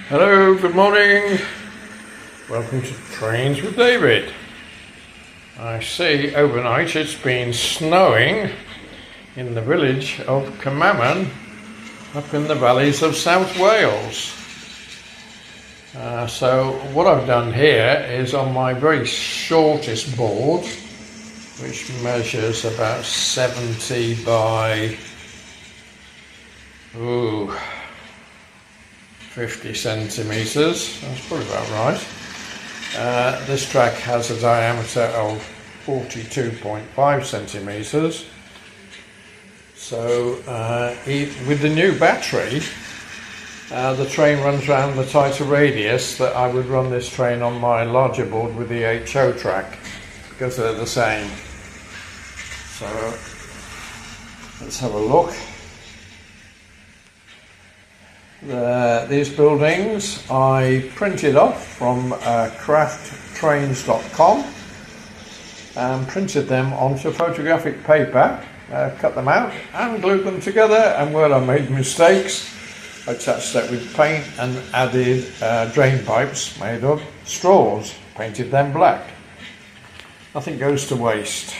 Hello, good morning. Welcome to Trains with David. I see overnight it's been snowing in the village of Camaman up in the valleys of South Wales. So what I've done here is on my very shortest board, which measures about 70 by 50 centimetres, that's probably about right. This track has a diameter of 42.5 centimetres. So with the new battery, the train runs around the tighter radius that I would run this train on my larger board with the HO track, because they're the same. So let's have a look. These buildings I printed off from crafttrains.com and printed them onto photographic paper, cut them out and glued them together, and where I made mistakes I touched that with paint and added drain pipes made of straws, painted them black. Nothing goes to waste.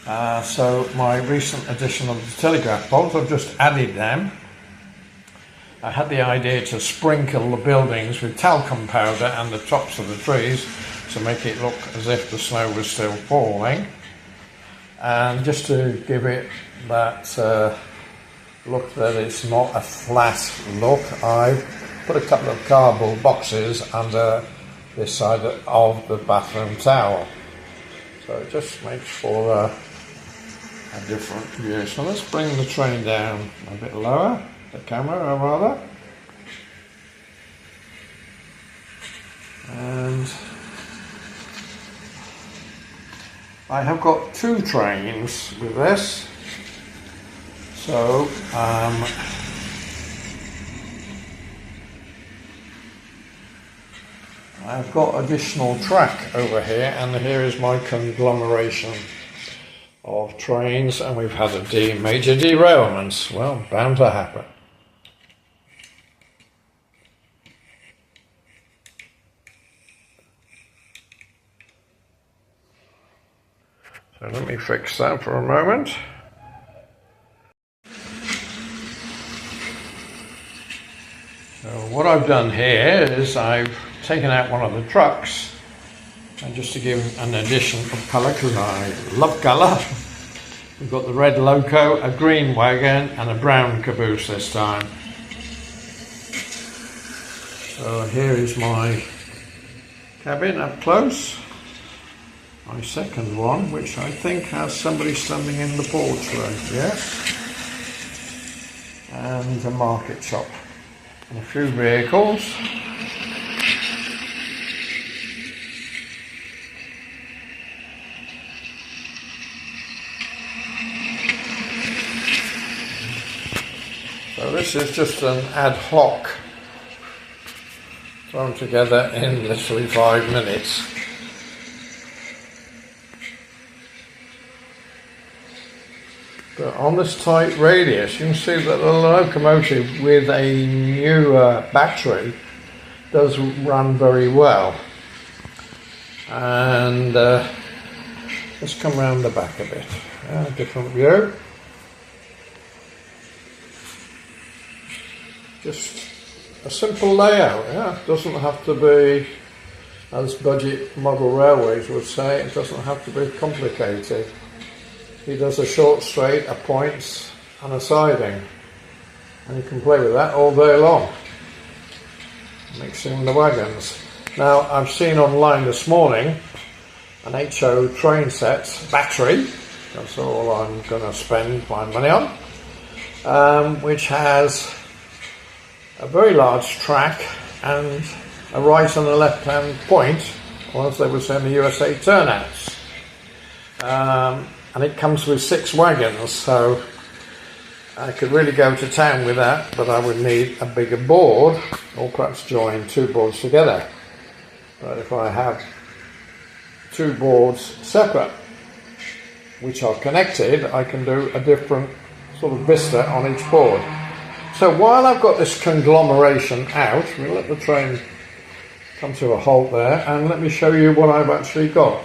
So my recent edition of the telegraph poles, I've just added them. I had the idea to sprinkle the buildings with talcum powder and the tops of the trees to make it look as if the snow was still falling. And just to give it that look that it's not a flat look, I've put a couple of cardboard boxes under this side of the bathroom towel. So it just makes for a different view. So let's bring the train down a bit lower. The camera rather, and I have got two trains with this, so I've got additional track over here, and here is my conglomeration of trains, and we've had a major derailment. Well, bound to happen. So let me fix that for a moment. So what I've done here is I've taken out one of the trucks, and just to give an addition of colour, because I love colour, we've got the red loco, a green wagon and a brown caboose this time. So here is my cabin up close. My second one, which I think has somebody standing in the porchway, yes, and a market shop and a few vehicles. So this is just an ad hoc thrown together in literally 5 minutes. But on this tight radius, you can see that the locomotive with a newer battery does run very well. And let's come round the back a bit. Different view. Just a simple layout. Yeah, it doesn't have to be, as budget model railways would say, it doesn't have to be complicated. He does a short straight, a points and a siding, and you can play with that all day long, mixing the wagons. Now I've seen online this morning an HO train set battery, that's all I'm going to spend my money on, which has a very large track and a right and a left hand point, or as they would say in the USA, turnouts. And it comes with 6 wagons, so I could really go to town with that, but I would need a bigger board, or perhaps join 2 boards together. But if I have 2 boards separate, which are connected, I can do a different sort of vista on each board. So while I've got this conglomeration out, we'll let the train come to a halt there, and let me show you what I've actually got.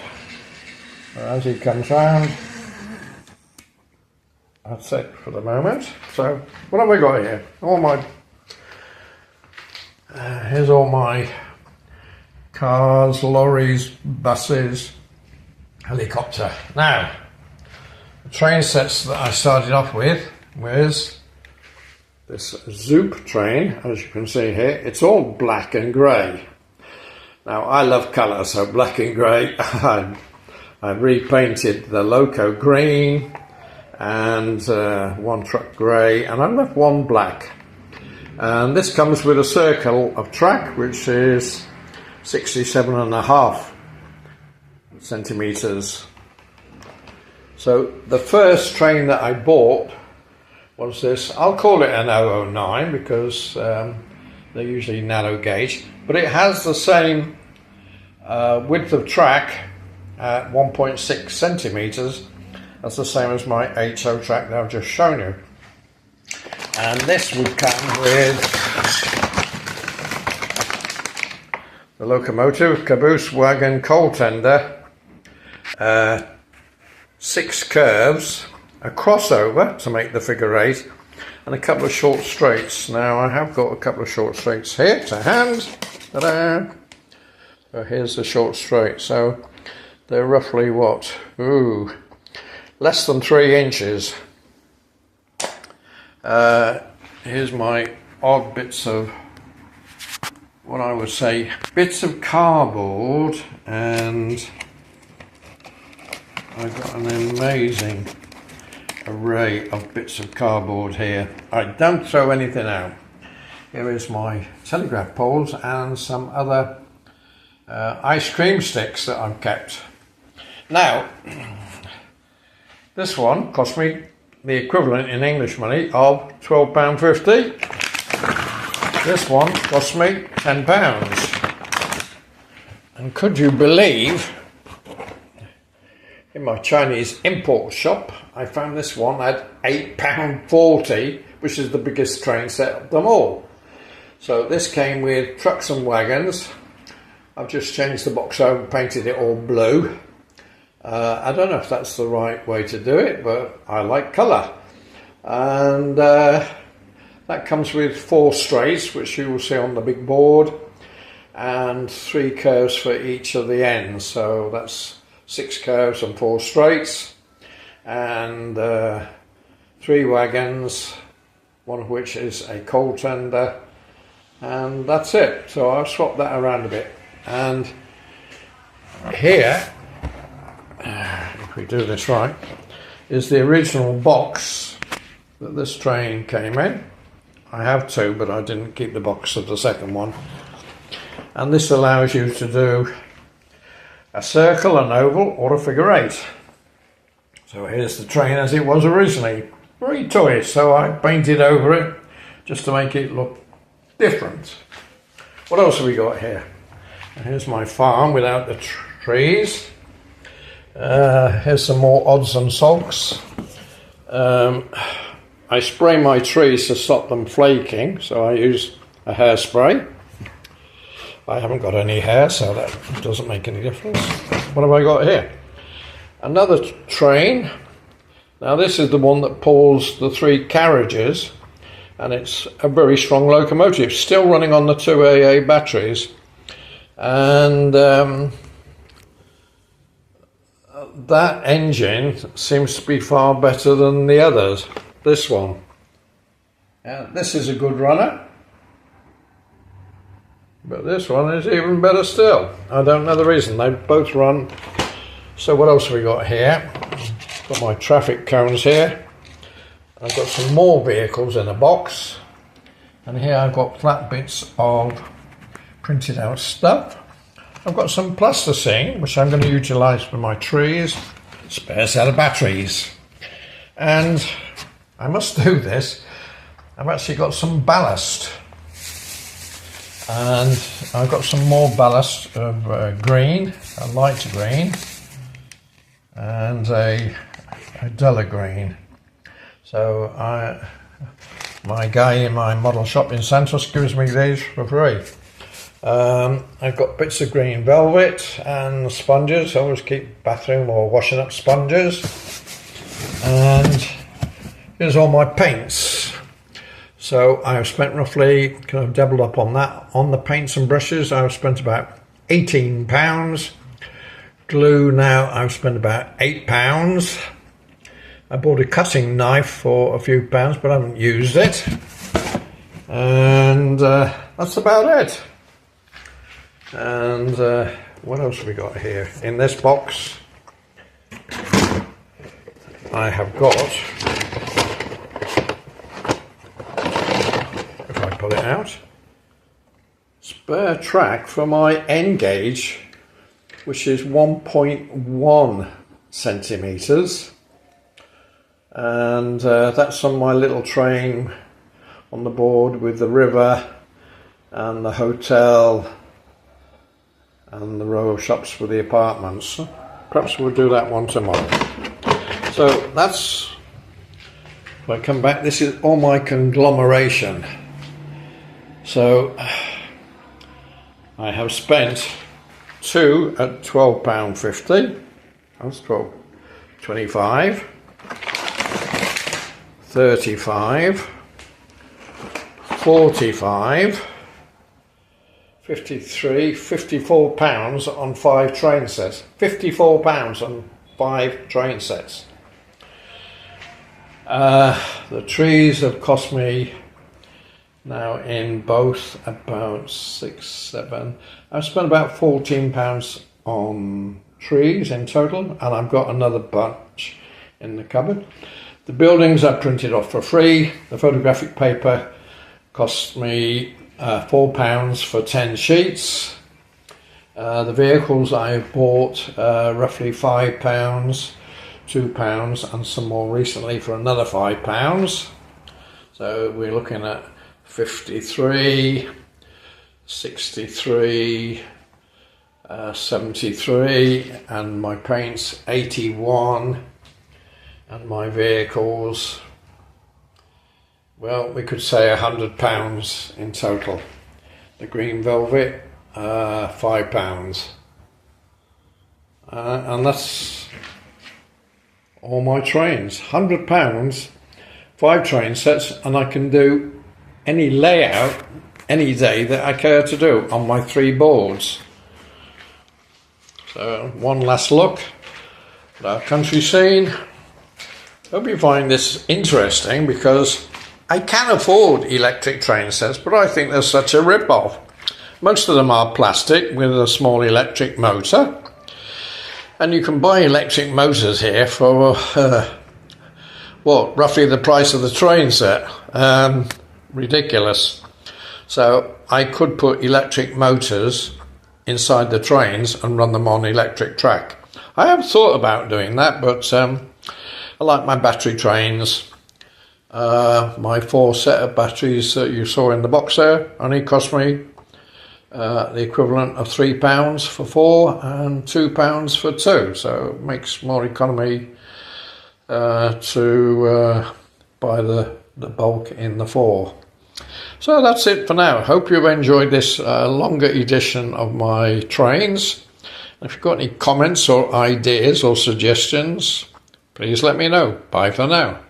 As he comes round, that's it for the moment. So what have I got here? Here's all my cars, lorries, buses, helicopter. Now, the train sets that I started off with was this Zoop train, as you can see here. It's all black and grey. Now, I love colour, so black and grey. I repainted the loco green and one truck grey, and I left one black. And this comes with a circle of track, which is 67.5 centimetres. So the first train that I bought was this. I'll call it an 009 because they're usually narrow gauge, but it has the same width of track at 1.6 centimetres. That's the same as my HO track that I've just shown you. And this would come with the locomotive, caboose, wagon, coal tender, 6 curves, a crossover to make the figure 8, and a couple of short straights. Now I have got a couple of short straights here to hand. Ta-da! So here's the short straight. So they're roughly what? Ooh, less than 3 inches. Here's my odd bits of, what I would say, bits of cardboard, and I've got an amazing array of bits of cardboard here. I don't throw anything out. Here is my telegraph poles and some other ice cream sticks that I've kept. Now, this one cost me the equivalent in English money of £12.50. This one cost me £10. And could you believe, in my Chinese import shop, I found this one at £8.40, which is the biggest train set of them all. So this came with trucks and wagons. I've just changed the box over, painted it all blue. I don't know if that's the right way to do it, but I like colour. And that comes with 4 straights, which you will see on the big board, and 3 curves for each of the ends. So that's 6 curves and 4 straights, and 3 wagons, one of which is a coal tender, and that's it. So I've swapped that around a bit. And here, if we do this right, is the original box that this train came in. I have 2, but I didn't keep the box of the second one. And this allows you to do a circle, an oval, or a figure 8. So here's the train as it was originally. Very toyish, so I painted over it just to make it look different. What else have we got here? And here's my farm without the trees. Here's some more odds and sods. I spray my trees to stop them flaking, so I use a hairspray. I haven't got any hair, so that doesn't make any difference. What have I got here? Another train. Now this is the one that pulls the 3 carriages, and it's a very strong locomotive, still running on the 2 AA batteries. And that engine seems to be far better than the others. This one. This is a good runner, but this one is even better still. I don't know the reason. They both run. So what else have we got here? Got my traffic cones here. I've got some more vehicles in a box, and here I've got flat bits of printed out stuff. I've got some plasticine, which I'm going to utilise for my trees. Spare set of batteries. And I must do this. I've actually got some ballast. And I've got some more ballast of green, a light green, and a duller green. So my guy in my model shop in Santos gives me these for free. I've got bits of green velvet and sponges. I always keep bathroom or washing up sponges. And here's all my paints. So I've spent roughly, kind of doubled up on that. On the paints and brushes, I've spent about £18. Glue now, I've spent about £8. I bought a cutting knife for a few pounds, but I haven't used it. And that's about it. And what else have we got here? In this box, I have got, if I pull it out, spare track for my end gauge, which is 1.1 centimetres. And that's on my little train on the board with the river and the hotel and the row of shops for the apartments. Perhaps we'll do that one tomorrow. So that's, if I come back, this is all my conglomeration. So I have spent two at £12.50. That's 12.25. 35, 45, 53, £54 on 5 train sets. £54 on 5 train sets. The trees have cost me now in both about 6, 7. I've spent about £14 on trees in total, and I've got another bunch in the cupboard. The buildings I printed off for free. The photographic paper cost me £4 for 10 sheets. The vehicles I bought roughly £5, £2 and some more recently for another £5. So we're looking at 53, 63, 73, and my paints 81. And my vehicles, well, we could say £100 in total. The green velvet, £5. And that's all my trains. £100, 5 train sets, and I can do any layout any day that I care to do on my 3 boards. So one last look at our country scene. Hope you find this interesting, because I can afford electric train sets, but I think they're such a rip-off. Most of them are plastic with a small electric motor, and you can buy electric motors here for roughly the price of the train set. Ridiculous. So I could put electric motors inside the trains and run them on electric track. I have thought about doing that, but I like my battery trains. My 4 set of batteries that you saw in the box there only cost me the equivalent of £3 for 4 and £2 for 2. So it makes more economy to buy the bulk in the 4. So that's it for now. Hope you've enjoyed this longer edition of my trains. If you've got any comments or ideas or suggestions, please let me know. Bye for now.